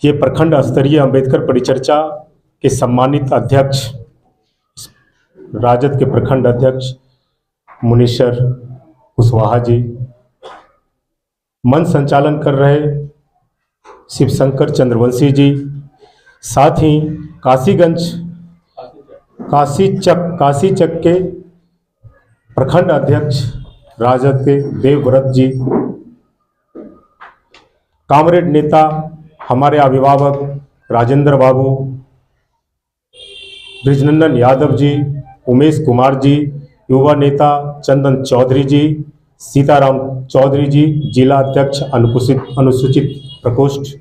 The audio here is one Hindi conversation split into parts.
ये प्रखंड स्तरीय अंबेडकर परिचर्चा के सम्मानित अध्यक्ष, राजद के प्रखंड अध्यक्ष मुनीश्वर कुशवाहा जी, मंच संचालन कर रहे शिवशंकर चंद्रवंशी जी, साथ ही काशीचक के प्रखंड अध्यक्ष राजद के देवव्रत जी, कामरेड नेता हमारे अभिभावक राजेंद्र बाबू, ब्रिजनंदन यादव जी, उमेश कुमार जी, युवा नेता चंदन चौधरी जी, सीताराम चौधरी जी, जिला अध्यक्ष अनुसूचित प्रकोष्ठ,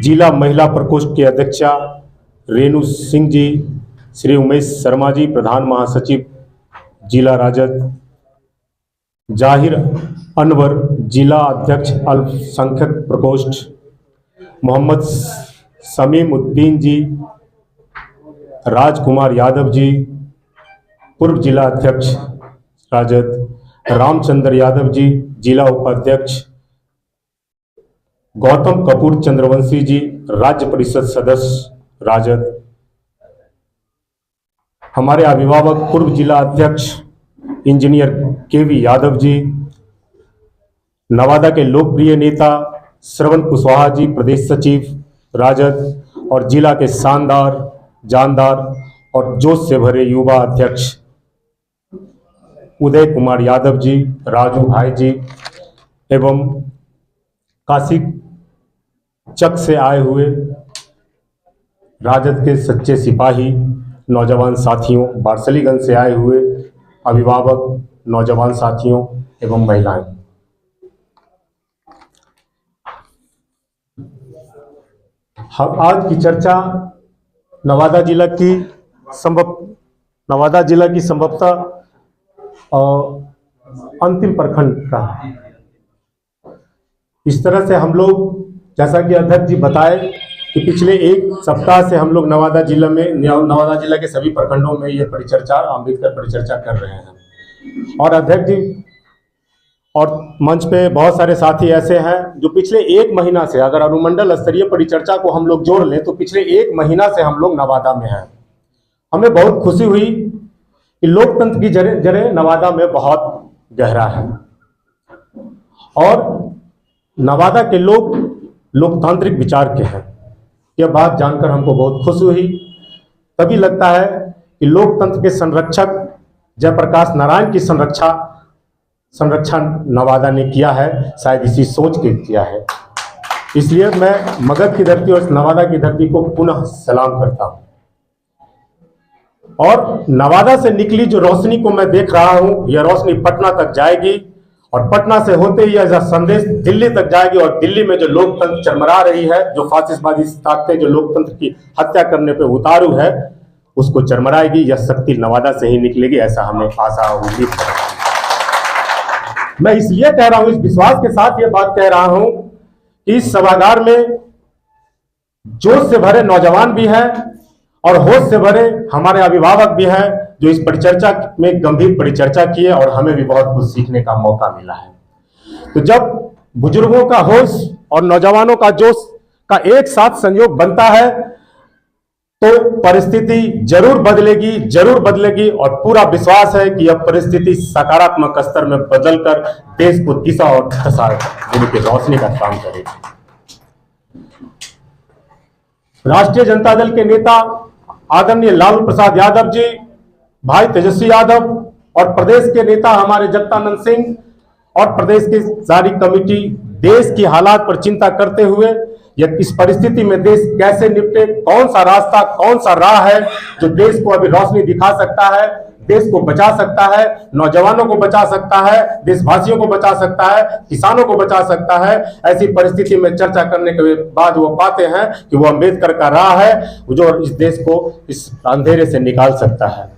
जिला महिला प्रकोष्ठ की अध्यक्षा रेणु सिंह जी, श्री उमेश शर्मा जी, प्रधान महासचिव जिला राजद, जाहिर अनवर जिला अध्यक्ष अल्पसंख्यक प्रकोष्ठ, मोहम्मद समीम उद्दीन जी, राजकुमार यादव जी, पूर्व जिला अध्यक्ष राजद, रामचंद्र यादव जी, जिला उपाध्यक्ष, गौतम कपूर चंद्रवंशी जी, राज्य परिषद सदस्य राजद, हमारे अभिभावक पूर्व जिला अध्यक्ष इंजीनियर केवी यादव जी, नवादा के लोकप्रिय नेता श्रवण कुशवाहा जी, प्रदेश सचिव राजद, और जिला के शानदार, जानदार और जोश से भरे युवा अध्यक्ष उदय कुमार यादव जी, राजू भाई जी, एवं काशी चक से आए हुए राजद के सच्चे सिपाही नौजवान साथियों, बारसलीगंज से आए हुए अभिभावक नौजवान साथियों एवं महिलाएं, हम आज की चर्चा नवादा जिला की संभवतः अंतिम प्रखंड का। इस तरह से हम लोग, जैसा कि अध्यक्ष जी बताए कि पिछले एक सप्ताह से हम लोग नवादा जिला के सभी प्रखंडों में ये परिचर्चा, अंबेडकर परिचर्चा कर रहे हैं। और अध्यक्ष जी और मंच पे बहुत सारे साथी ऐसे हैं जो पिछले एक महीना से, अगर अनुमंडल स्तरीय परिचर्चा को हम लोग जोड़ लें तो पिछले एक महीना से हम लोग नवादा में हैं। हमें बहुत खुशी हुई कि लोकतंत्र की जड़ें नवादा में बहुत गहरा है और नवादा के लोग लोकतांत्रिक विचार के हैं। यह बात जानकर हमको बहुत खुशी हुई। तभी लगता है कि लोकतंत्र के संरक्षक जयप्रकाश नारायण की संरक्षा नवादा ने किया है, शायद इसी सोच के किया है। इसलिए मैं मगध की धरती और नवादा की धरती को पुनः सलाम करता हूं। और नवादा से निकली जो रोशनी को मैं देख रहा हूं, यह रोशनी पटना तक जाएगी और पटना से होते ही यह संदेश दिल्ली तक जाएगी और दिल्ली में जो लोकतंत्र चरमरा रही है, जो फासिस्टवादी ताकतें जो लोकतंत्र की हत्या करने पे उतारू है, उसको चरमराएगी। यह शक्ति नवादा से ही निकलेगी, ऐसा हमें आशा और उम्मीद है। मैं इसलिए कह रहा हूं, इस विश्वास के साथ यह बात कह रहा हूं कि इस सभागार में जोश से भरे नौजवान भी हैं और होश से भरे हमारे अभिभावक भी हैं जो इस परिचर्चा में गंभीर परिचर्चा किए और हमें भी बहुत कुछ सीखने का मौका मिला है। तो जब बुजुर्गों का होश और नौजवानों का जोश का एक साथ संयोग बनता है तो परिस्थिति जरूर बदलेगी और पूरा विश्वास है कि यह परिस्थिति सकारात्मक स्तर में बदलकर देश को दिशा और दशा देने की रोशनी का काम करेगी। राष्ट्रीय जनता दल के नेता आदरणीय लालू प्रसाद यादव जी, भाई तेजस्वी यादव और प्रदेश के नेता हमारे जगदानंद सिंह और प्रदेश की सारी कमेटी देश की हालात पर चिंता करते हुए इस परिस्थिति में देश कैसे निपटे, कौन सा रास्ता, कौन सा राह है जो देश को अभी रोशनी दिखा सकता है, देश को बचा सकता है, नौजवानों को बचा सकता है, देशवासियों को बचा सकता है, किसानों को बचा सकता है। ऐसी परिस्थिति में चर्चा करने के बाद वो पाते हैं कि वो अंबेडकर का राह है जो इस देश को इस अंधेरे से निकाल सकता है।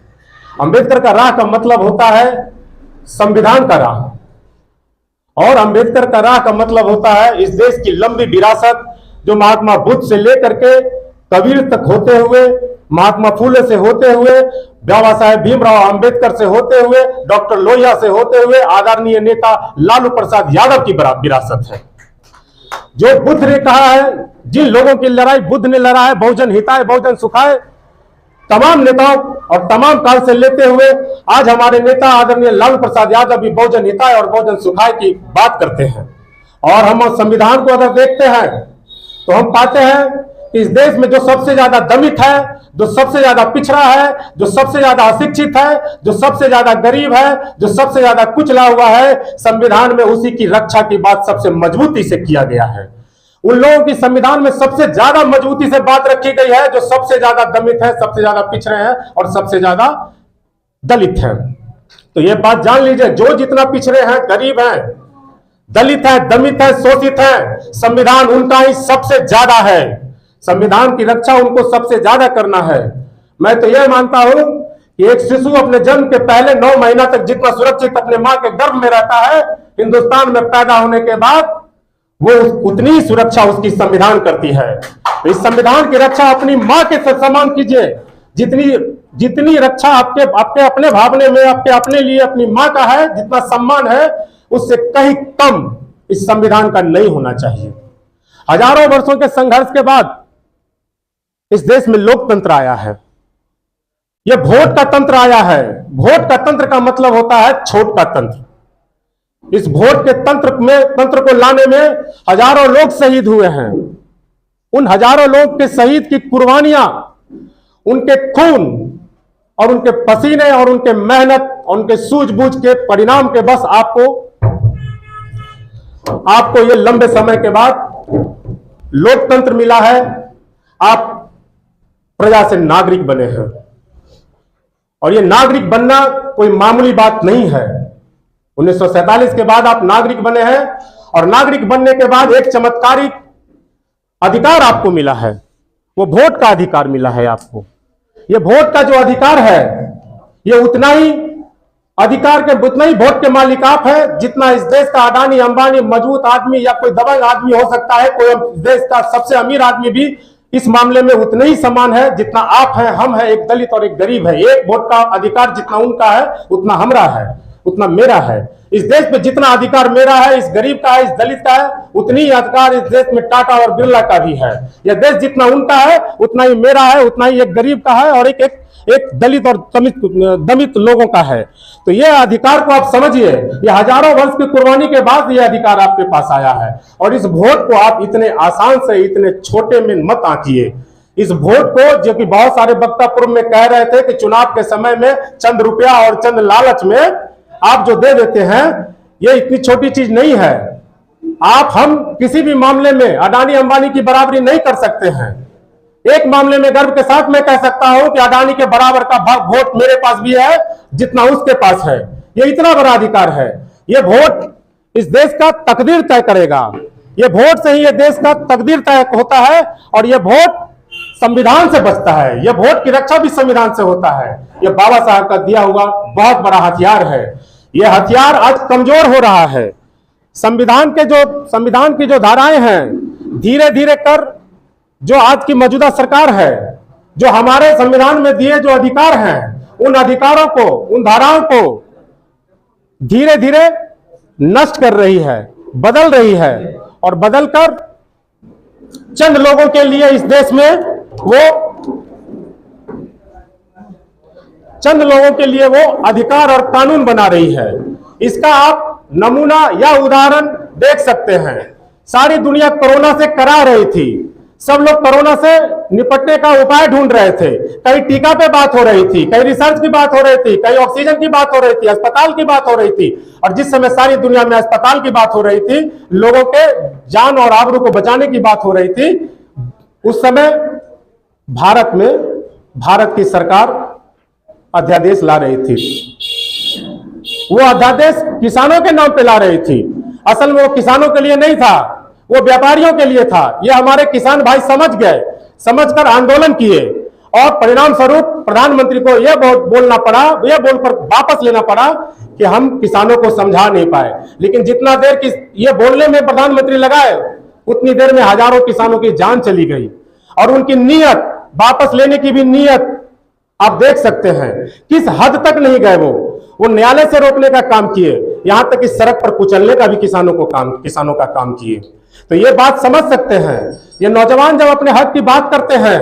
अंबेडकर का राह का मतलब होता है संविधान का राह और अंबेडकर का राह का मतलब होता है इस देश की लंबी विरासत जो महात्मा बुद्ध से लेकर के कबीर तक होते हुए, महात्मा फूले से होते हुए, बाबा साहेब भीमराव अंबेडकर से होते हुए, डॉक्टर लोहिया से होते हुए आदरणीय नेता लालू प्रसाद यादव की विरासत है। जो बुद्ध ने कहा है, जिन लोगों की लड़ाई बुद्ध ने लड़ा है, बहुजन हिताय बहुजन सुखाय, तमाम नेताओं और तमाम काल से लेते हुए आज हमारे नेता आदरणीय लालू प्रसाद यादव भी बहुजन हिताय और बहुजन सुखाय की बात करते हैं। और हम संविधान को अगर देखते हैं तो हम पाते हैं कि इस देश में जो सबसे ज्यादा दमित है, जो सबसे ज्यादा पिछड़ा है, जो सबसे ज्यादा अशिक्षित है, जो सबसे ज्यादा गरीब है, जो सबसे ज्यादा कुचला हुआ है, संविधान में उसी की रक्षा की बात सबसे मजबूती से किया गया है। उन लोगों की संविधान में सबसे ज्यादा मजबूती से बात रखी गई है जो सबसे ज्यादा दमित है, सबसे ज्यादा पिछड़े हैं और सबसे ज्यादा दलित हैं। तो ये बात जान लीजिए, जो जितना पिछड़े हैं, गरीब हैं, दलित है, दमित है, शोषित है, संविधान उनका ही सबसे ज्यादा है। संविधान की रक्षा उनको सबसे ज्यादा करना है। मैं तो यह मानता हूं कि एक शिशु अपने जन्म के पहले 9 महीना तक जितना सुरक्षित अपने मां के गर्भ में रहता है, हिंदुस्तान में पैदा होने के बाद वो उतनी ही सुरक्षा उसकी संविधान करती है। इस संविधान की रक्षा अपनी मां के समान कीजिए। जितनी रक्षा आपके अपने भावने में, आपके अपने लिए अपनी मां का है, जितना सम्मान है, उससे कहीं कम इस संविधान का नहीं होना चाहिए। हजारों वर्षों के संघर्ष के बाद इस देश में लोकतंत्र आया है। यह वोट का तंत्र आया है। वोट का तंत्र का मतलब होता है छोट का तंत्र। इस वोट के तंत्र को लाने में हजारों लोग शहीद हुए हैं। उन हजारों लोग के शहीद की कुर्बानियां, उनके खून और उनके पसीने और उनके मेहनत और उनके सूझबूझ के परिणाम के बस आपको ये लंबे समय के बाद लोकतंत्र मिला है। आप प्रजा से नागरिक बने हैं और ये नागरिक बनना कोई मामूली बात नहीं है। 1947 के बाद आप नागरिक बने हैं और नागरिक बनने के बाद एक चमत्कारिक अधिकार आपको मिला है, वो वोट का अधिकार मिला है आपको। ये वोट का जो अधिकार है, ये उतना ही वोट के मालिक आप है जितना इस देश का अडानी अंबानी मजबूत आदमी या कोई दबंग आदमी हो सकता है। कोई देश का सबसे अमीर आदमी भी इस मामले में उतने ही समान है जितना आप हैं, हम हैं, एक दलित और एक गरीब है। एक वोट का अधिकार जितना उनका है उतना हमारा है, उतना मेरा है। इस देश में जितना अधिकार मेरा है, इस गरीब का है, इस दलित का है, उतनी ही अधिकार इस देश में टाटा और बिरला का भी है। यह देश जितना उनका है उतना ही मेरा है, उतना ही एक गरीब का है और एक दलित और दमित लोगों का है। तो यह अधिकार को आप समझिए, यह हजारों वर्ष की कुर्बानी के बाद यह अधिकार आपके पास आया है और इस वोट को आप इतने आसान से, इतने छोटे में मत आंकिए। इस वोट को, जो कि बहुत सारे वक्ता पूर्व में कह रहे थे कि चुनाव के समय में चंद रुपया और चंद लालच में आप जो दे देते हैं, ये इतनी छोटी चीज नहीं है। हम किसी भी मामले में अडानी अंबानी की बराबरी नहीं कर सकते हैं। एक मामले में गर्व के साथ मैं कह सकता हूं कि अडानी के बराबर का वोट मेरे पास भी है जितना उसके पास है। ये इतना बड़ा अधिकार है। ये वोट इस देश का तकदीर तय करेगा। ये वोट से ही ये देश का तकदीर तय होता है और ये वोट संविधान से बचता है। ये वोट की रक्षा भी संविधान से होता है। ये बाबा साहब का दिया हुआ बहुत बड़ा हथियार है। ये हथियार आज कमजोर हो रहा है। संविधान की जो धाराएं हैं, धीरे धीरे कर जो आज की मौजूदा सरकार है, जो हमारे संविधान में दिए जो अधिकार हैं, उन अधिकारों को, उन धाराओं को धीरे धीरे नष्ट कर रही है, बदल रही है और बदलकर चंद लोगों के लिए इस देश में वो अधिकार और कानून बना रही है। इसका आप नमूना या उदाहरण देख सकते हैं। सारी दुनिया कोरोना से करा रही थी, सब लोग कोरोना से निपटने का उपाय ढूंढ रहे थे। कहीं टीका पे बात हो रही थी, कहीं रिसर्च की बात हो रही थी, कहीं ऑक्सीजन की बात हो रही थी, अस्पताल की बात हो रही थी। और जिस समय सारी दुनिया में अस्पताल की बात हो रही थी, लोगों के जान और आबरू को बचाने की बात हो रही थी, उस समय भारत में भारत की सरकार अध्यादेश ला रही थी। वो अध्यादेश किसानों के नाम पे ला रही थी। असल में वो किसानों के लिए नहीं था, वो व्यापारियों के लिए था। ये हमारे किसान भाई समझ गए, समझकर आंदोलन किए और परिणाम स्वरूप प्रधानमंत्री को यह बोलना पड़ा, यह बोलकर वापस लेना पड़ा कि हम किसानों को समझा नहीं पाए। लेकिन जितना देर ये बोलने में प्रधानमंत्री लगाए, उतनी देर में हजारों किसानों की जान चली गई और उनकी नीयत, वापस लेने की भी नीयत आप देख सकते हैं किस हद तक नहीं गए। वो न्यायालय से रोकने का काम किए, यहां तक कि सड़क पर कुचलने का भी किसानों का काम किए। तो ये बात समझ सकते हैं, ये नौजवान जब अपने हक की बात करते हैं,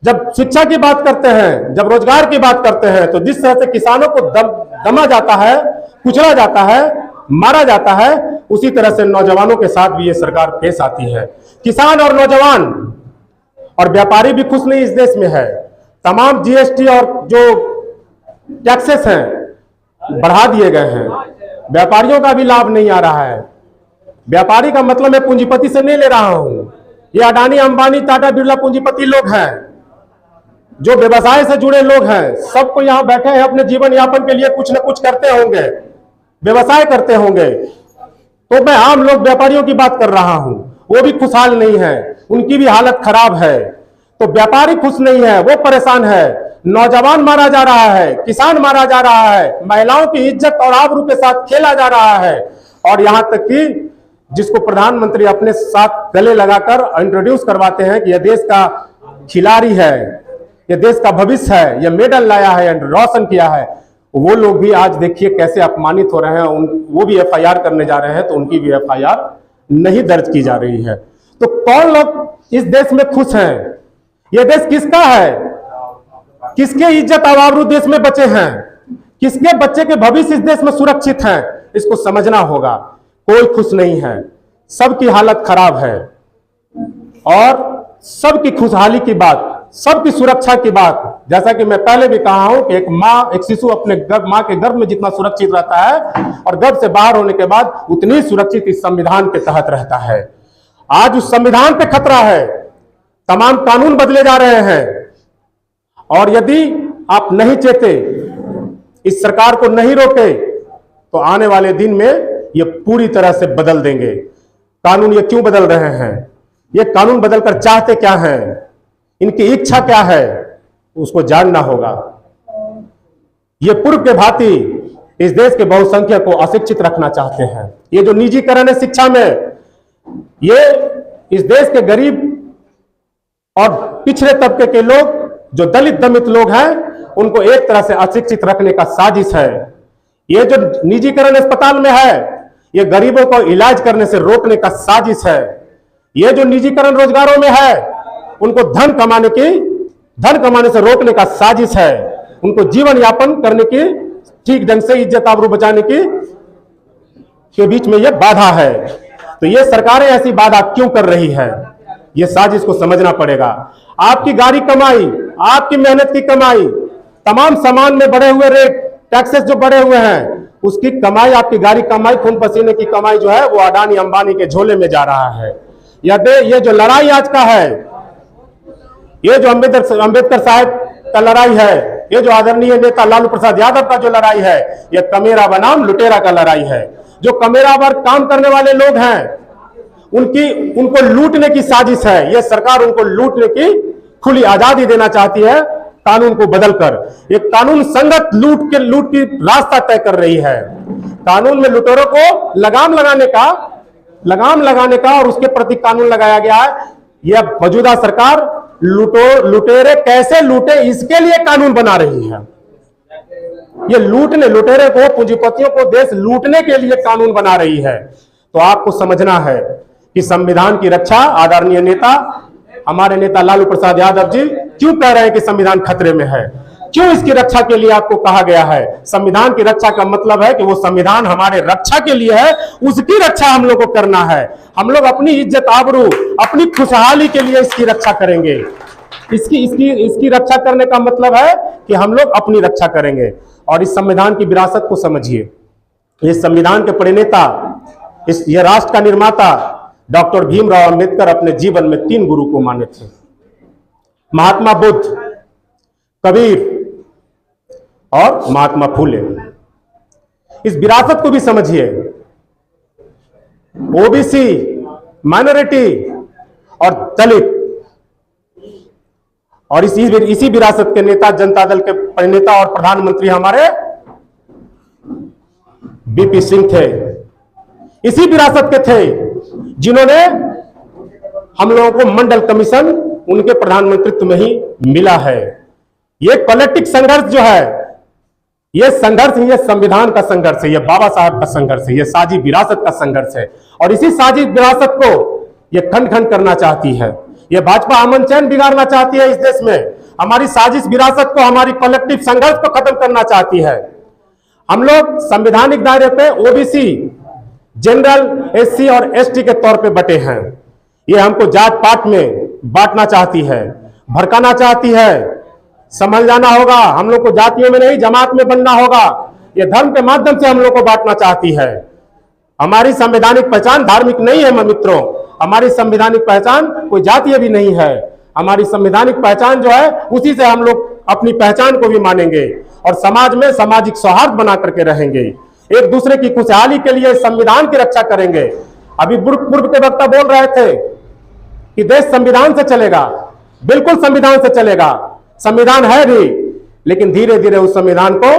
जब शिक्षा की बात करते हैं, जब रोजगार की बात करते हैं, तो जिस तरह से किसानों को दमा जाता है, कुचला जाता है, मारा जाता है, उसी तरह से नौजवानों के साथ भी ये सरकार पेश आती है। किसान और नौजवान और व्यापारी भी खुश नहीं इस देश में है। तमाम जीएसटी और जो टैक्सेस हैं बढ़ा दिए गए हैं, व्यापारियों का भी लाभ नहीं आ रहा है। व्यापारी का मतलब मैं पूंजीपति से नहीं ले रहा हूं, ये अडानी, अंबानी, टाटा, बिरला पूंजीपति लोग हैं, जो व्यवसाय से जुड़े लोग हैं। सबको यहां बैठे हैं, अपने जीवन यापन के लिए कुछ न कुछ करते होंगे, व्यवसाय करते होंगे। तो मैं आम लोग व्यापारियों की बात कर रहा हूं, वो भी खुशहाल नहीं है, उनकी भी हालत खराब है। तो व्यापारी खुश नहीं है, वो परेशान है, नौजवान मारा जा रहा है, किसान मारा जा रहा है, महिलाओं की इज्जत और आबरू के साथ खेला जा रहा है। और यहां तक कि जिसको प्रधानमंत्री अपने साथ गले लगाकर इंट्रोड्यूस करवाते हैं कि यह देश का खिलाड़ी है, यह देश का भविष्य है, यह मेडल लाया है, रोशन किया है, वो लोग भी आज देखिए कैसे अपमानित हो रहे हैं। वो भी एफआईआर करने जा रहे हैं, तो उनकी भी एफआईआर नहीं दर्ज की जा रही है। तो कौन लोग इस देश में खुश हैं? यह देश किसका है? किसके इज्जत और आबरू देश में बचे हैं? किसके बच्चे के भविष्य इस देश में सुरक्षित हैं? इसको समझना होगा। कोई खुश नहीं है, सबकी हालत खराब है। और सबकी खुशहाली की बात, सबकी सुरक्षा की बात, जैसा कि मैं पहले भी कहा हूं कि एक शिशु अपने मां के गर्भ में जितना सुरक्षित रहता है और गर्भ से बाहर होने के बाद उतनी सुरक्षित इस संविधान के तहत रहता है। आज उस संविधान पे खतरा है, तमाम कानून बदले जा रहे हैं। और यदि आप नहीं चेते, इस सरकार को नहीं रोके, तो आने वाले दिन में ये पूरी तरह से बदल देंगे कानून। ये क्यों बदल रहे हैं? ये कानून बदलकर चाहते क्या हैं? इनकी इच्छा क्या है? उसको जानना होगा। ये पूर्व के भांति इस देश के बहुसंख्यक को अशिक्षित रखना चाहते हैं। ये जो निजीकरण है शिक्षा में, ये इस देश के गरीब और पिछड़े तबके के लोग, जो दलित दमित लोग हैं, उनको एक तरह से अशिक्षित रखने का साजिश है। ये जो निजीकरण अस्पताल में है, ये गरीबों को इलाज करने से रोकने का साजिश है। ये जो निजीकरण रोजगारों में है, उनको धन कमाने से रोकने का साजिश है। उनको जीवन यापन करने की, ठीक ढंग से इज्जत आबरू बचाने की के बीच में यह बाधा है। तो ये सरकारें ऐसी बाधा क्यों कर रही है? ये साजिश को समझना पड़ेगा। आपकी गाड़ी कमाई, आपकी मेहनत की कमाई, तमाम सामान में बढ़े हुए रेट, टैक्सेस जो बढ़े हुए हैं, उसकी कमाई, आपकी गाड़ी कमाई, खून पसीने की कमाई जो है वो अडानी अंबानी के झोले में जा रहा है। ये जो लड़ाई आज का है, ये जो अंबेडकर साहब का लड़ाई है, ये जो आदरणीय नेता लालू प्रसाद यादव का जो लड़ाई है, ये कमेरा बनाम लुटेरा का लड़ाई है। जो कमेरा पर काम करने वाले लोग हैं, उनको लूटने की साजिश है। यह सरकार उनको लूटने की खुली आजादी देना चाहती है, कानून को बदलकर। एक कानून संगत लूट की रास्ता तय कर रही है। कानून में लुटेरों को लगाम लगाने का और उसके प्रति कानून लगाया गया है। यह मौजूदा सरकार लुटेरे कैसे लूटे, इसके लिए कानून बना रही है। ये लुटेरे को, पूंजीपतियों को देश लूटने के लिए कानून बना रही है। तो आपको समझना है कि संविधान की रक्षा आदरणीय नेता, हमारे नेता लालू प्रसाद यादव जी क्यों कह रहे हैं कि संविधान खतरे में है? क्यों इसकी रक्षा के लिए आपको कहा गया है? संविधान की रक्षा का मतलब है कि वो संविधान हमारे रक्षा के लिए है, उसकी रक्षा हम लोग को करना है। हम लोग अपनी इज्जत आबरू, अपनी खुशहाली के लिए इसकी रक्षा करेंगे। इसकी रक्षा करने का मतलब है कि हम लोग अपनी रक्षा करेंगे। और इस संविधान की विरासत को समझिए। इस संविधान के प्रणेता, यह राष्ट्र का निर्माता डॉक्टर भीमराव अंबेडकर अपने जीवन में 3 गुरु को माने थे: महात्मा बुद्ध, कबीर और महात्मा फूले। इस विरासत को भी समझिए। ओबीसी, माइनॉरिटी और दलित, और इसी विरासत के नेता, जनता दल के प्रणेता और प्रधानमंत्री हमारे बीपी सिंह थे। इसी विरासत के थे जिन्होंने हम लोगों को मंडल कमीशन उनके प्रधानमंत्रित्व में ही मिला है। ये पॉलिटिक संघर्ष जो है, ये संघर्ष, ये संविधान का संघर्ष है, ये बाबा साहब का संघर्ष है, ये साझी विरासत का संघर्ष है। और इसी साझी विरासत को ये खंड खंड करना चाहती है। ये भाजपा अमन चैन बिगाड़ना चाहती है इस देश में। हमारी साजिश विरासत को, हमारी कलेक्टिव संघर्ष को खत्म करना चाहती है। हम लोग संवैधानिक दायरे पे ओबीसी, जनरल, एससी और एसटी के तौर पे बटे हैं। ये हमको जात पात में बांटना चाहती है, भड़काना चाहती है। समझ जाना होगा, हम लोग को जातियों में नहीं जमात में बनना होगा। ये धर्म के माध्यम से हम लोग को बांटना चाहती है। हमारी संवैधानिक पहचान धार्मिक नहीं है मित्रों, हमारी संवैधानिक पहचान कोई जातीय भी नहीं है। हमारी संवैधानिक पहचान जो है उसी से हम लोग अपनी पहचान को भी मानेंगे और समाज में सामाजिक सौहार्द बना करके रहेंगे। एक दूसरे की खुशहाली के लिए संविधान की रक्षा करेंगे। अभी पूर्व के वक्ता बोल रहे थे कि देश संविधान से चलेगा। बिल्कुल संविधान से चलेगा, संविधान है भी, लेकिन धीरे धीरे उस संविधान को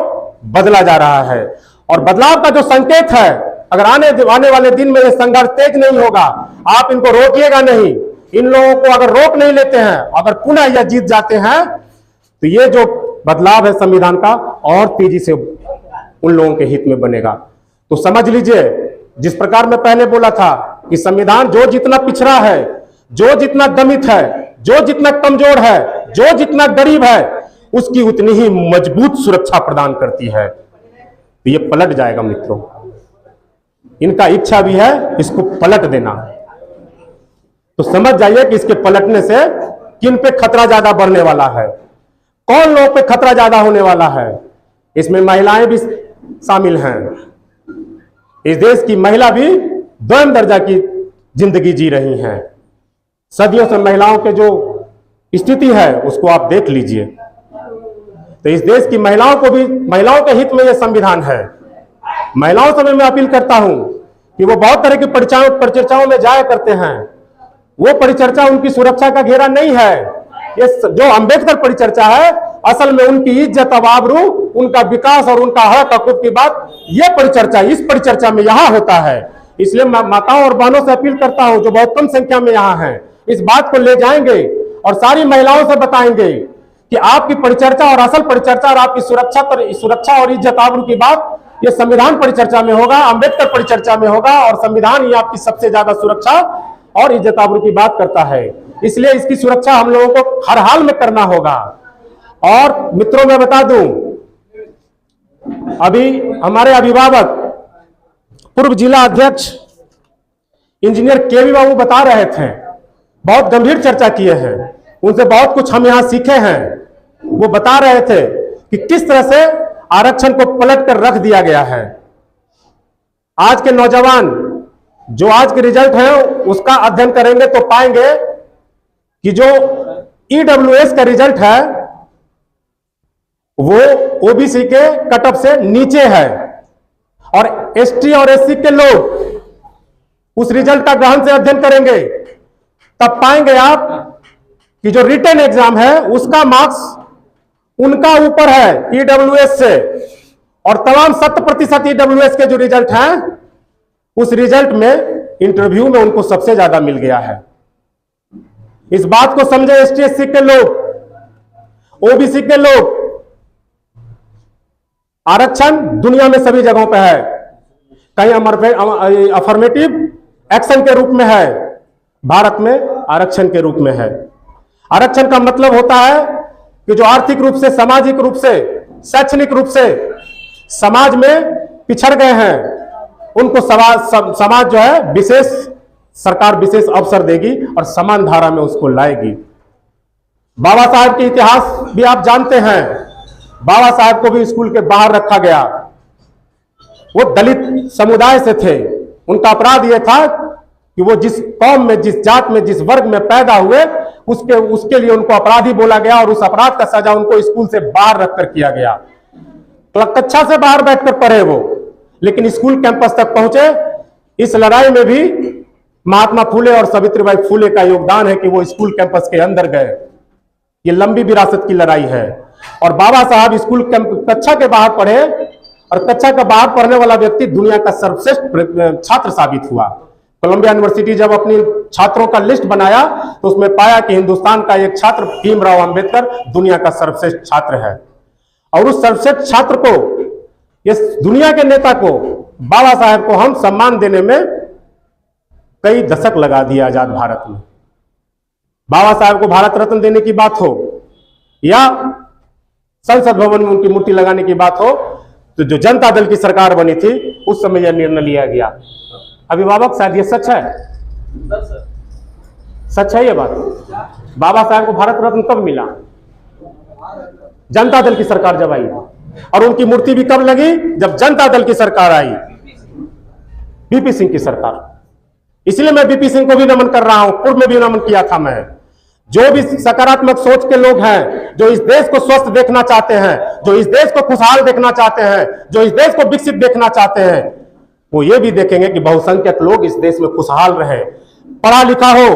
बदला जा रहा है। और बदलाव का जो संकेत है, अगर आने वाले दिन में ये संघर्ष तेज नहीं होगा, आप इनको रोकिएगा नहीं, इन लोगों को अगर रोक नहीं लेते हैं, अगर पुनः यह जीत जाते हैं, तो ये जो बदलाव है संविधान का और तेजी से उन लोगों के हित में बनेगा। तो समझ लीजिए, जिस प्रकार मैं पहले बोला था कि संविधान जो जितना पिछड़ा है, जो जितना दमित है, जो जितना कमजोर है, जो जितना गरीब है, उसकी उतनी ही मजबूत सुरक्षा प्रदान करती है। तो ये पलट जाएगा मित्रों, इनका इच्छा भी है इसको पलट देना। तो समझ जाइए कि इसके पलटने से किन पे खतरा ज्यादा बढ़ने वाला है, कौन लोग पे खतरा ज्यादा होने वाला है। इसमें महिलाएं भी शामिल हैं। इस देश की महिला भी द्वैम दर्जा की जिंदगी जी रही हैं। सदियों से महिलाओं के जो स्थिति है उसको आप देख लीजिए। तो इस देश की महिलाओं को भी, महिलाओं के हित में यह संविधान है। महिलाओं से मैं अपील करता हूं कि वो बहुत तरह की परिचर्चाओं में जाया करते हैं। वो परिचर्चा उनकी सुरक्षा का घेरा नहीं है। ये जो अंबेडकर परिचर्चा है, असल में उनकी इज्जत, आबरू, उनका विकास और उनका हक हकूक की बात, ये परिचर्चा, इस परिचर्चा में यहां होता है। इसलिए मैं माताओं और बहनों से अपील करता हूं जो बहुत कम संख्या में यहां हैं, इस बात को ले जाएंगे और सारी महिलाओं से बताएंगे कि आपकी परिचर्चा और असल परिचर्चा और आपकी सुरक्षा और इज्जत आबरू की बात ये संविधान परिचर्चा में होगा, अंबेडकर परिचर्चा में होगा। और संविधान ही आपकी सबसे ज्यादा सुरक्षा और इज्जत आबरू की बात करता है। इसलिए इसकी सुरक्षा हम लोगों को हर हाल में करना होगा। और मित्रों, मैं बता दूं, अभी हमारे अभिभावक, पूर्व जिला अध्यक्ष इंजीनियर केवी बाबू बता रहे थे, बहुत गंभीर चर्चा किए हैं, उनसे बहुत कुछ हम यहां सीखे हैं। वो बता रहे थे कि किस तरह से आरक्षण को पलट कर रख दिया गया है। आज के नौजवान जो आज के रिजल्ट है उसका अध्ययन करेंगे तो पाएंगे कि जो ईडब्ल्यूएस का रिजल्ट है वो ओबीसी के कट ऑफ से नीचे है, और एसटी और एससी के लोग उस रिजल्ट का गहन से अध्ययन करेंगे तब पाएंगे आप कि जो रिटन एग्जाम है उसका मार्क्स उनका ऊपर है ईडब्ल्यूएस से, और तमाम 70% ईडब्ल्यूएस के जो रिजल्ट हैं उस रिजल्ट में इंटरव्यू में उनको सबसे ज्यादा मिल गया है। इस बात को समझे एसटी एससी के लोग, ओबीसी के लोग। आरक्षण दुनिया में सभी जगहों पे है, कहीं अफर्मेटिव एक्शन के रूप में है, भारत में आरक्षण के रूप में है। आरक्षण का मतलब होता है कि जो आर्थिक रूप से, सामाजिक रूप से, शैक्षणिक रूप से समाज में पिछड़ गए हैं उनको समाज जो है विशेष, सरकार विशेष अवसर देगी और समान धारा में उसको लाएगी। बाबा साहब के इतिहास भी आप जानते हैं। बाबा साहब को भी स्कूल के बाहर रखा गया। वो दलित समुदाय से थे। उनका अपराध यह था कि वो जिस कौम में, जिस जात में, जिस वर्ग में पैदा हुए उसके लिए उनको अपराधी बोला गया और उस अपराध का सजा उनको स्कूल से बाहर रखकर किया गया। कक्षा से बाहर बैठकर पढ़े वो, लेकिन स्कूल कैंपस तक पहुंचे। इस लड़ाई में भी महात्मा फूले और सावित्रीबाई फूले का योगदान है कि वो स्कूल कैंपस के अंदर गए। ये लंबी विरासत की लड़ाई है। और बाबा साहब स्कूल कक्षा के बाहर पढ़े, और कक्षा का बाहर पढ़ने वाला व्यक्ति दुनिया का सर्वश्रेष्ठ छात्र साबित हुआ। कोलंबिया यूनिवर्सिटी जब अपनी छात्रों का लिस्ट बनाया तो उसमें पाया कि हिंदुस्तान का एक छात्र भीमराव अंबेडकर दुनिया का सर्वश्रेष्ठ छात्र है। और उस सर्वश्रेष्ठ छात्र को, इस दुनिया के नेता को, बाबा साहेब को हम सम्मान देने में कई दशक लगा दिए आजाद भारत में। बाबा साहेब को भारत रत्न देने की बात हो या संसद भवन में उनकी मूर्ति लगाने की बात हो, तो जो जनता दल की सरकार बनी थी उस समय यह निर्णय लिया गया। अभिभावक, शायद ये सच है, सच है ये बात? बाबा साहेब को भारत रत्न कब मिला? जनता दल की सरकार जब आई। और उनकी मूर्ति भी कब लगी? जब जनता दल की सरकार आई, बीपी सिंह की सरकार। इसलिए मैं बीपी सिंह को भी नमन कर रहा हूं, पूर्व में भी नमन किया था मैं। जो भी सकारात्मक सोच के लोग हैं, जो इस देश को स्वस्थ देखना चाहते हैं, जो इस देश को खुशहाल देखना चाहते हैं, जो इस देश को विकसित देखना चाहते हैं, वो ये भी देखेंगे कि बहुसंख्यक लोग इस देश में खुशहाल रहे, पढ़ा लिखा हो,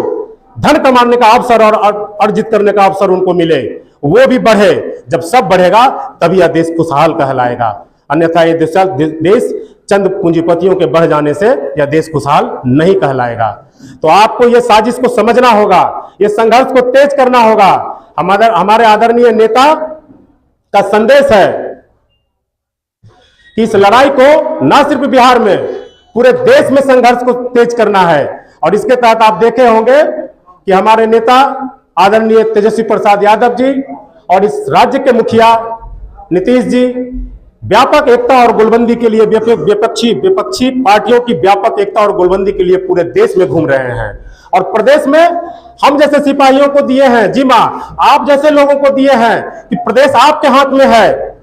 धन कमाने का अवसर और अर्जित करने का अवसर उनको मिले, वो भी बढ़े। जब सब बढ़ेगा तभी यह देश खुशहाल कहलाएगा, अन्यथा ये देश चंद पूंजीपतियों के बढ़ जाने से यह देश खुशहाल नहीं कहलाएगा। तो आपको यह साजिश को समझना होगा, यह संघर्ष को तेज करना होगा। हमारे आदरणीय नेता का संदेश है कि इस लड़ाई को न सिर्फ बिहार में, पूरे देश में संघर्ष को तेज करना है। और इसके तहत आप देखे होंगे कि हमारे नेता आदरणीय तेजस्वी प्रसाद यादव जी और इस राज्य के मुखिया नीतीश जी व्यापक एकता और गोलबंदी के लिए, विपक्षी पार्टियों की व्यापक एकता और गोलबंदी के लिए पूरे देश में घूम रहे हैं। और प्रदेश में हम जैसे सिपाहियों को दिए हैं जिम्मा, आप जैसे लोगों को दिए हैं कि प्रदेश आपके हाथ में है,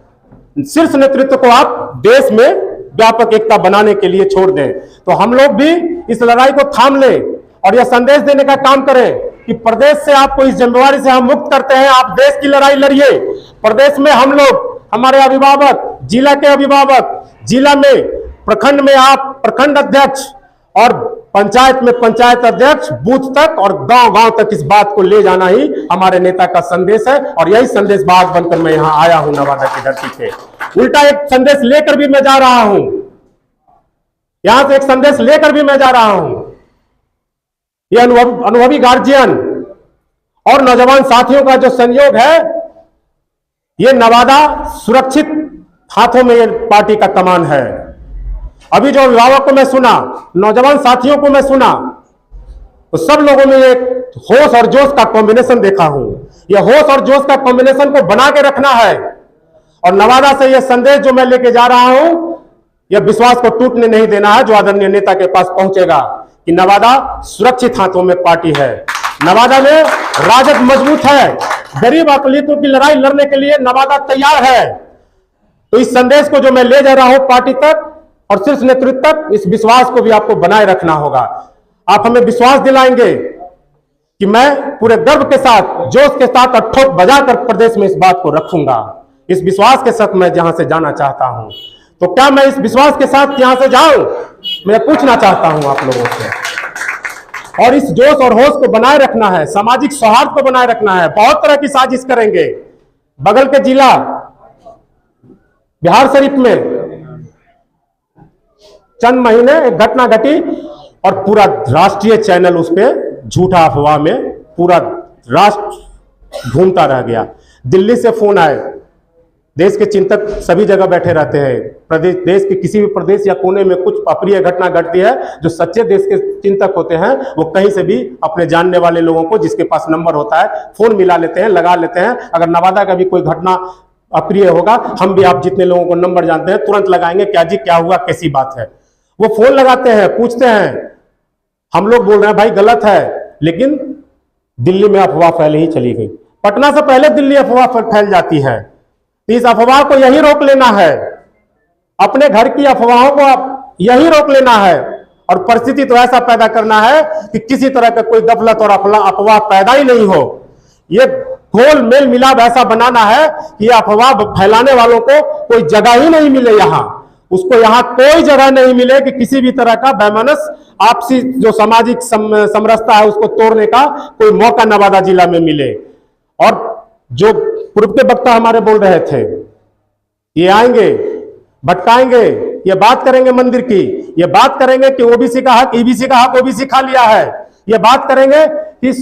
शीर्ष नेतृत्व को आप देश में व्यापक एकता बनाने के लिए छोड़ दें। तो हम लोग भी इस लड़ाई को थाम लें और यह संदेश देने का काम करें कि प्रदेश से आपको इस जिम्मेवारी से हम मुक्त करते हैं, आप देश की लड़ाई लड़िए। प्रदेश में हम लोग, हमारे अभिभावक, जिला के अभिभावक, जिला में, प्रखंड में आप प्रखंड अध्यक्ष और पंचायत में पंचायत अध्यक्ष, बूथ तक और गांव-गांव तक इस बात को ले जाना ही हमारे नेता का संदेश है। और यही संदेश बात बनकर मैं यहां आया हूं नवादा की धरती पे। उल्टा एक संदेश लेकर भी मैं जा रहा हूं, यहां से एक संदेश लेकर भी मैं जा रहा हूं। ये अनुभवी गार्जियन और नौजवान साथियों का जो संयोग है, ये नवादा सुरक्षित हाथों में ये पार्टी का कमान है। अभी जो अभिभावक को मैं सुना, नौजवान साथियों को मैं सुना, तो सब लोगों में एक होश और जोश का कॉम्बिनेशन देखा हूं। ये होश और जोश का कॉम्बिनेशन को बना के रखना है। और नवादा से यह संदेश जो मैं लेके जा रहा हूं, यह विश्वास को टूटने नहीं देना है जो आदरणीय नेता के पास पहुंचेगा कि नवादा सुरक्षित हाथों में पार्टी है, नवादा में राजद मजबूत है, गरीब अकलियतों की लड़ाई लड़ने के लिए नवादा तैयार है। तो इस संदेश को जो मैं ले जा रहा हूं पार्टी तक और शीर्ष नेतृत्व तक, इस विश्वास को भी आपको बनाए रखना होगा। आप हमें विश्वास दिलाएंगे कि मैं पूरे गर्व के साथ, जोश के साथ और ठोक बजाकर प्रदेश में इस बात को रखूंगा। इस विश्वास के साथ मैं जहां से जाना चाहता हूं, तो क्या मैं इस विश्वास के साथ यहां से जाऊं? मैं पूछना चाहता हूं आप लोगों से। और इस जोश और होश को बनाए रखना है, सामाजिक सौहार्द को बनाए रखना है। बहुत तरह की साजिश करेंगे। बगल के जिला बिहार शरीफ में चंद महीने एक घटना घटी और पूरा राष्ट्रीय चैनल उस पर झूठा अफवाह में पूरा राष्ट्र घूमता रह गया। दिल्ली से फोन आए, देश के चिंतक सभी जगह बैठे रहते हैं। देश के किसी भी प्रदेश या कोने में कुछ अप्रिय घटना घटती है, जो सच्चे देश के चिंतक होते हैं वो कहीं से भी अपने जानने वाले लोगों को, जिसके पास नंबर होता है, फोन मिला लेते हैं, लगा लेते हैं। अगर नवादा का भी कोई घटना अप्रिय होगा, हम भी आप जितने लोगों को नंबर जानते हैं तुरंत लगाएंगे, क्या जी क्या हुआ, कैसी बात है। वो फोन लगाते हैं, पूछते हैं। हम लोग बोल रहे हैं भाई गलत है, लेकिन दिल्ली में अफवाह पहले ही चली गई। पटना से पहले दिल्ली अफवाह फैल जाती है। इस अफवाह को यही रोक लेना है, अपने घर की अफवाहों को यही रोक लेना है। और परिस्थिति तो ऐसा पैदा करना है कि किसी तरह का कोई गफलत और अफवाह पैदा ही नहीं हो। ये घोल मेल मिलाप ऐसा बनाना है कि अफवाह फैलाने वालों को कोई जगह ही नहीं मिले, यहां उसको यहां कोई जगह नहीं मिले कि किसी भी तरह का वैमनस्य, आपसी जो सामाजिक समरसता है उसको तोड़ने का कोई मौका नवादा जिला में मिले। और जो पूर्व के वक्ता हमारे बोल रहे थे, ये आएंगे, भटकाएंगे, ये बात करेंगे मंदिर की, ये बात करेंगे कि ओबीसी का हक, ईबीसी का हक ओबीसी खा लिया है, ये बात करेंगे कि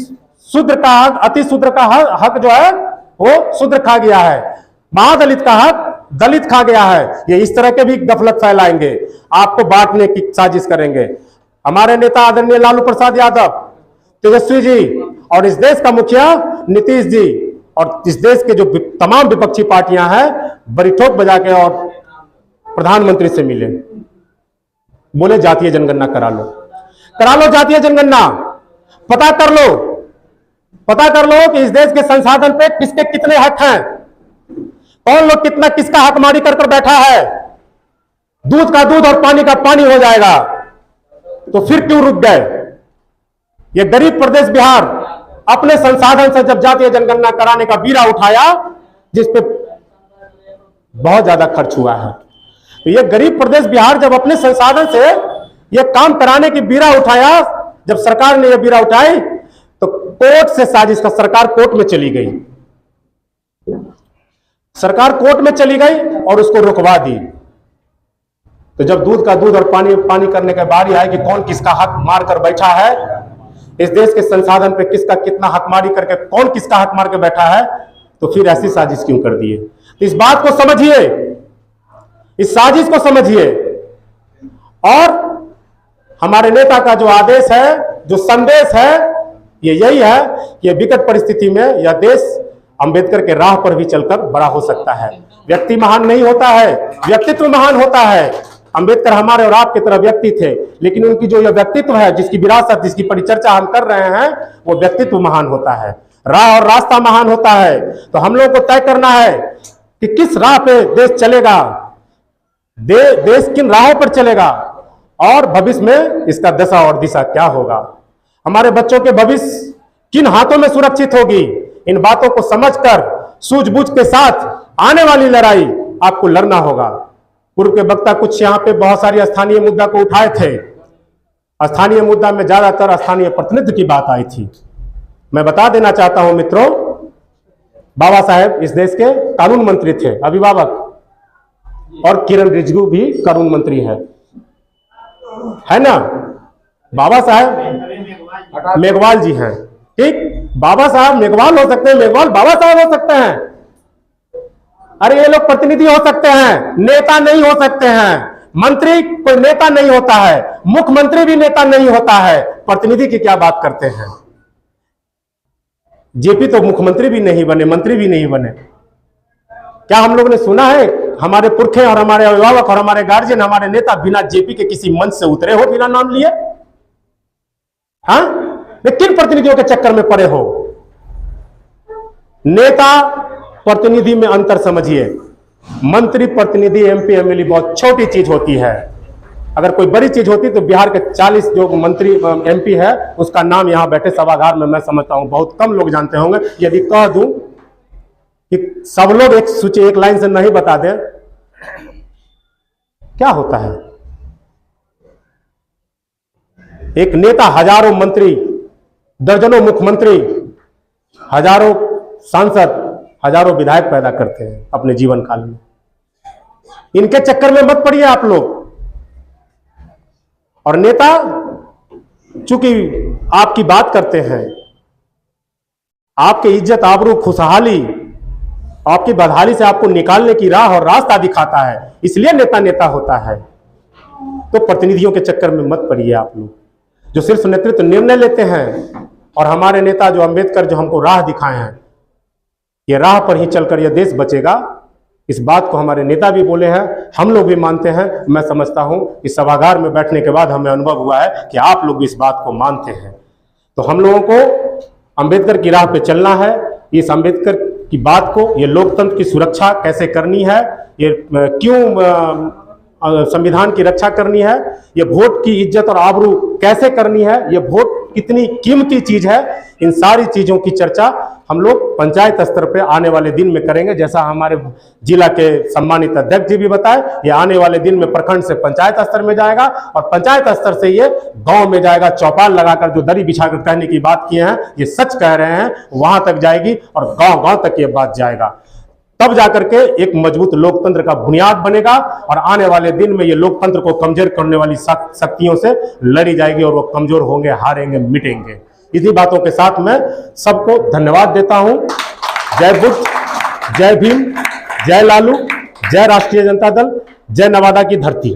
शूद्र का हक, अति शूद्र का हक जो है वो शूद्र खा गया है। महादलित का हक दलित खा गया है। ये इस तरह के भी गफलत फैलाएंगे, आपको बांटने की साजिश करेंगे। हमारे नेता आदरणीय लालू प्रसाद यादव, तेजस्वी जी और इस देश का मुखिया नीतीश जी और इस देश के जो तमाम विपक्षी पार्टियां हैं, बड़ी ठोक बजा के और प्रधानमंत्री से मिले, बोले जातीय जनगणना करा लो जातीय जनगणना, पता कर लो कि इस देश के संसाधन पे किसके कितने हक हैं, कौन लोग कितना किसका हकमारी कर बैठा है। दूध का दूध और पानी का पानी हो जाएगा, तो फिर क्यों रुक गए। ये गरीब प्रदेश बिहार अपने संसाधन से जब जातीय जनगणना कराने का बीड़ा उठाया, जिसपे बहुत ज्यादा खर्च हुआ है, तो ये गरीब प्रदेश बिहार जब अपने संसाधन से ये काम कराने की बीड़ा उठाया, जब सरकार ने यह बीड़ा उठाई तो कोर्ट से साजिश का, सरकार कोर्ट में चली गई, सरकार कोर्ट में चली गई और उसको रुकवा दी। तो जब दूध का दूध और पानी पानी करने के बारी आई कि कौन किसका हक मार कर बैठा है, इस देश के संसाधन पे किसका कितना हकमारी करके कौन किसका हक मार के बैठा है, तो फिर ऐसी साजिश क्यों कर दिए। तो इस बात को समझिए, इस साजिश को समझिए और हमारे नेता का जो आदेश है, जो संदेश है, ये यही है कि विकट परिस्थिति में यह देश अंबेडकर के राह पर भी चलकर बड़ा हो सकता है। व्यक्ति महान नहीं होता है, व्यक्तित्व महान होता है। अंबेडकर हमारे और आपकी तरह व्यक्ति थे, लेकिन उनकी जो यह व्यक्तित्व है, जिसकी विरासत, जिसकी परिचर्चा हम कर रहे हैं, वो व्यक्तित्व महान होता है, राह और रास्ता महान होता है। तो हम लोगों को तय करना है कि किस राह पे देश चलेगा, देश किन राहों पर चलेगा और भविष्य में इसका दशा और दिशा क्या होगा, हमारे बच्चों के भविष्य किन हाथों में सुरक्षित होगी। इन बातों को समझकर सूझबूझ के साथ आने वाली लड़ाई आपको लड़ना होगा। पूर्व के वक्ता कुछ यहाँ पे बहुत सारी स्थानीय मुद्दा को उठाए थे। स्थानीय मुद्दा में ज्यादातर स्थानीय प्रतिनिधि की बात आई थी। मैं बता देना चाहता हूं मित्रों, बाबा साहेब इस देश के कानून मंत्री थे, अभिभावक, और किरण रिजिजू भी कानून मंत्री है ना। बाबा साहेब मेघवाल जी हैं, ठीक, बाबा साहब मेघवाल हो सकते हैं, मेघवाल बाबा साहब हो सकते हैं। अरे ये लोग प्रतिनिधि हो सकते हैं, नेता नहीं हो सकते हैं। मंत्री कोई नेता नहीं होता है, मुख्यमंत्री भी नेता नहीं होता है, प्रतिनिधि की क्या बात करते हैं। जेपी तो मुख्यमंत्री भी नहीं बने, मंत्री भी नहीं बने। क्या हम लोगों ने सुना है हमारे पुरखे और हमारे अभिभावक और हमारे गार्जियन, हमारे नेता बिना जेपी के किसी मंच से उतरे हो, बिना नाम लिए? हाँ, किन प्रतिनिधियों के चक्कर में पड़े हो। नेता प्रतिनिधि में अंतर समझिए। मंत्री प्रतिनिधि एमपी एमएलए बहुत छोटी चीज होती है। अगर कोई बड़ी चीज होती तो बिहार के 40 जो मंत्री एमपी है, उसका नाम यहां बैठे सभागार में मैं समझता हूं बहुत कम लोग जानते होंगे। यदि कह दूं कि सब लोग एक सूची एक लाइन से नहीं बता दें, क्या होता है। एक नेता हजारों मंत्री, दर्जनों मुख्यमंत्री, हजारों सांसद, हजारों विधायक पैदा करते हैं अपने जीवन काल में। इनके चक्कर में मत पड़िए आप लोग। और नेता चूंकि आपकी बात करते हैं, आपकी इज्जत, आबरू, खुशहाली, आपकी बदहाली से आपको निकालने की राह और रास्ता दिखाता है, इसलिए नेता नेता होता है। तो प्रतिनिधियों के चक्कर में मत पड़िए आप लोग, जो सिर्फ नेतृत्व निर्णय लेते हैं। और हमारे नेता जो अंबेडकर जो हमको राह दिखाए हैं, ये राह पर ही चलकर यह देश बचेगा। इस बात को हमारे नेता भी बोले हैं, हम लोग भी मानते हैं। मैं समझता हूं इस सभागार में बैठने के बाद हमें अनुभव हुआ है कि आप लोग भी इस बात को मानते हैं। तो हम लोगों को अंबेडकर की राह पे चलना है। इस अंबेडकर की बात को, ये लोकतंत्र की सुरक्षा कैसे करनी है, ये क्यों संविधान की रक्षा करनी है, ये वोट की इज्जत और आबरू कैसे करनी है, ये वोट कितनी कीमती चीज है, इन सारी चीजों की चर्चा हम लोग पंचायत स्तर पे आने वाले दिन में करेंगे। जैसा हमारे जिला के सम्मानित अध्यक्ष जी भी बताए, ये आने वाले दिन में प्रखंड से पंचायत स्तर में जाएगा और पंचायत स्तर से ये गांव में जाएगा। चौपाल लगाकर जो दरी बिछाकर कहने की बात किए हैं, ये सच कह रहे हैं, वहां तक जाएगी और गांव गांव तक ये बात जाएगा। तब जाकर के एक मजबूत लोकतंत्र का बुनियाद बनेगा और आने वाले दिन में ये लोकतंत्र को कमजोर करने वाली शक्तियों से लड़ी जाएगी और वो कमजोर होंगे, हारेंगे, मिटेंगे। इन्हीं बातों के साथ मैं सबको धन्यवाद देता हूं। जय बुद्ध, जय भीम, जय लालू, जय राष्ट्रीय जनता दल, जय नवादा की धरती।